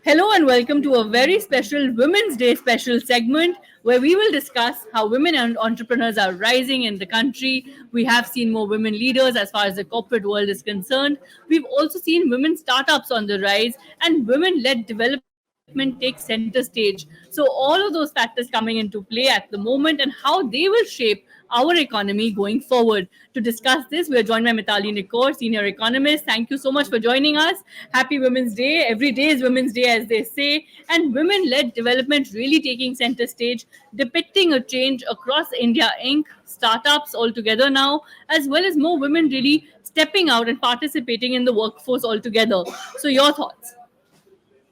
Hello and welcome to a very special Women's Day special segment where we will discuss how women and entrepreneurs are rising in the country. We have seen more women leaders as far as the corporate world is concerned. We've also seen women startups on the rise and women led development take center stage. So, all of those factors coming into play at the moment and how they will shape our economy going forward. To discuss this, we are joined by Mitali Nikor, senior economist. Thank you so much for joining us. Happy Women's Day. Every day is Women's Day, as they say. And women led development really taking center stage, depicting a change across India Inc., startups altogether now, as well as more women really stepping out and participating in the workforce altogether. So, your thoughts?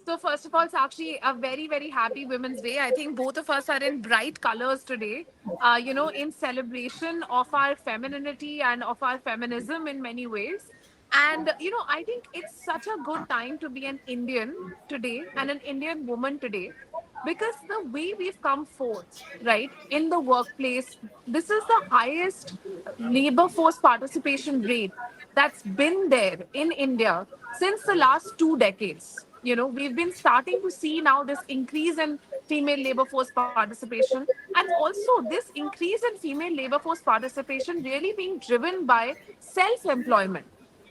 So first of all, Sakshi, a very, very happy Women's Day. I think both of us are in bright colors today, in celebration of our femininity and of our feminism in many ways. And, I think it's such a good time to be an Indian today and an Indian woman today because the way we've come forth, right, in the workplace, this is the highest labor force participation rate that's been there in India since the last 2 decades. We've been starting to see now this increase in female labor force participation, and also this increase in female labor force participation really being driven by self employment.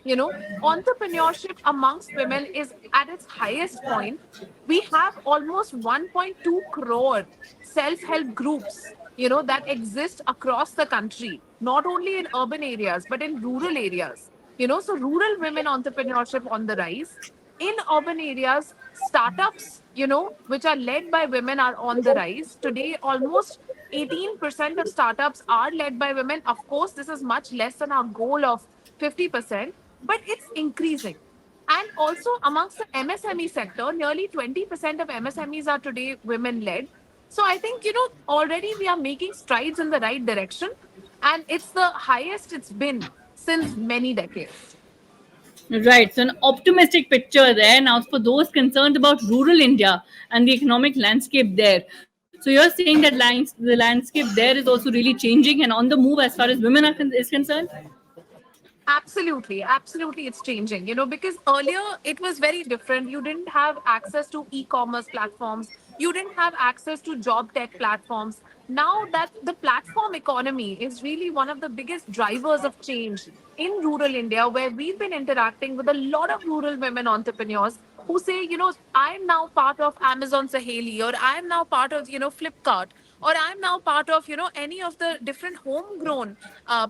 Entrepreneurship amongst women is at its highest point. We have almost 1.2 crore self-help groups, that exist across the country, not only in urban areas, but in rural areas. So rural women entrepreneurship on the rise. In urban areas, startups, which are led by women are on the rise. Today, almost 18% of startups are led by women. Of course, this is much less than our goal of 50%, but it's increasing. And also amongst the MSME sector, nearly 20% of MSMEs are today women led. So I think, already we are making strides in the right direction. And it's the highest it's been since many decades. Right. So, an optimistic picture there. Now, for those concerned about rural India and the economic landscape there. So, you're saying that the landscape there is also really changing and on the move as far as women is concerned? Absolutely, absolutely, it's changing. Because earlier it was very different. You didn't have access to e-commerce platforms. You didn't have access to job tech platforms. Now that the platform economy is really one of the biggest drivers of change in rural India, where we've been interacting with a lot of rural women entrepreneurs who say, I'm now part of Amazon Saheli, or I'm now part of, Flipkart, or I'm now part of, any of the different homegrown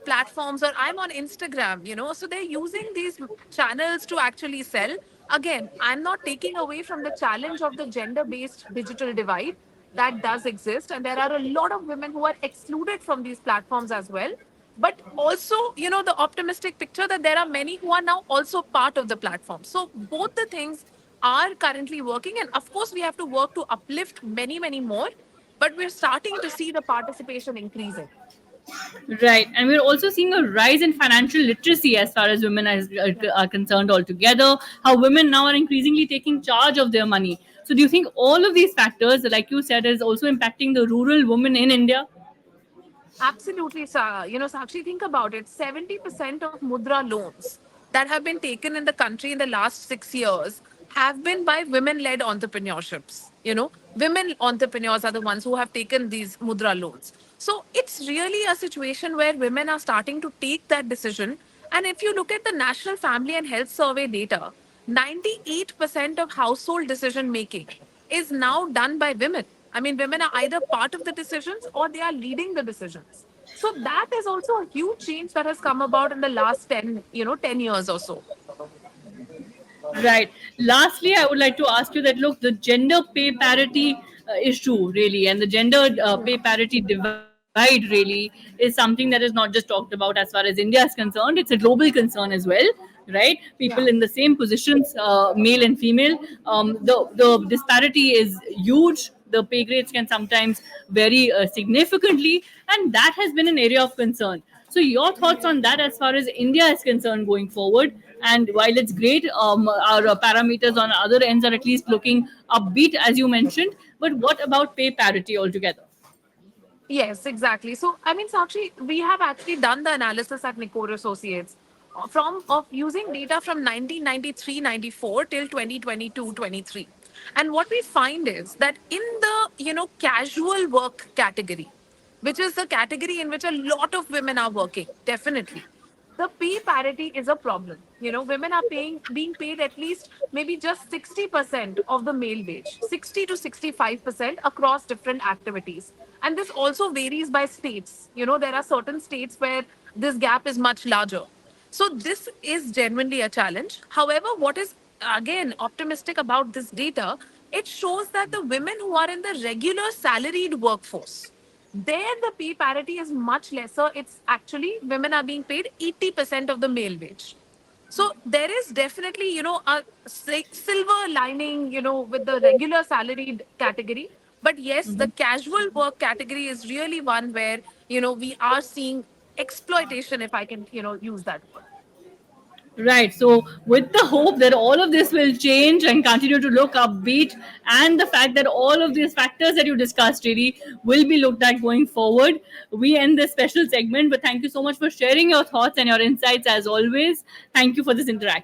platforms, or I'm on Instagram, so they're using these channels to actually sell. Again, I'm not taking away from the challenge of the gender based digital divide that does exist, and there are a lot of women who are excluded from these platforms as well. But also, the optimistic picture that there are many who are now also part of the platform. So both the things are currently working, and of course we have to work to uplift many, many more, but we're starting to see the participation increasing. Right. And we're also seeing a rise in financial literacy as far as are concerned altogether. How women now are increasingly taking charge of their money. So, do you think all of these factors, like you said, is also impacting the rural woman in India? Absolutely, Sakshi, think about it. 70% of Mudra loans that have been taken in the country in the last 6 years have been by women led entrepreneurships. Women entrepreneurs are the ones who have taken these Mudra loans. So it's really a situation where women are starting to take that decision. And if you look at the National Family and Health Survey data, 98% of household decision making is now done by women. I mean, women are either part of the decisions or they are leading the decisions. So that is also a huge change that has come about in the last 10, 10 years or so. Right. Lastly, I would like to ask you that look, the gender pay parity issue really, and the gender pay parity divide really is something that is not just talked about as far as India is concerned. It's a global concern as well, right? People in Yeah. the same positions, male and female, the disparity is huge. The pay grades can sometimes vary significantly, and that has been an area of concern. So, your thoughts on that as far as India is concerned going forward? And while it's great, our parameters on other ends are at least looking upbeat, as you mentioned. But what about pay parity altogether? Yes, exactly. So, I mean, Sakshi, we have actually done the analysis at Nikor Associates from of using data from 1993-94 till 2022-23. And what we find is that in the, casual work category, which is the category in which a lot of women are working, definitely, the pay parity is a problem. Women are being paid at least maybe just 60% of the male wage, 60 to 65% across different activities. And this also varies by states. There are certain states where this gap is much larger. So this is genuinely a challenge. However, what is again optimistic about this data, it shows that the women who are in the regular salaried workforce, there the pay parity is much lesser. It's actually women are being paid 80% of the male wage. So there is definitely, a silver lining, with the regular salaried category. But yes, the casual work category is really one where, we are seeing exploitation, if I can, use that word. Right. So, with the hope that all of this will change and continue to look upbeat, and the fact that all of these factors that you discussed really will be looked at going forward, we end this special segment. But thank you so much for sharing your thoughts and your insights as always. Thank you for this interaction.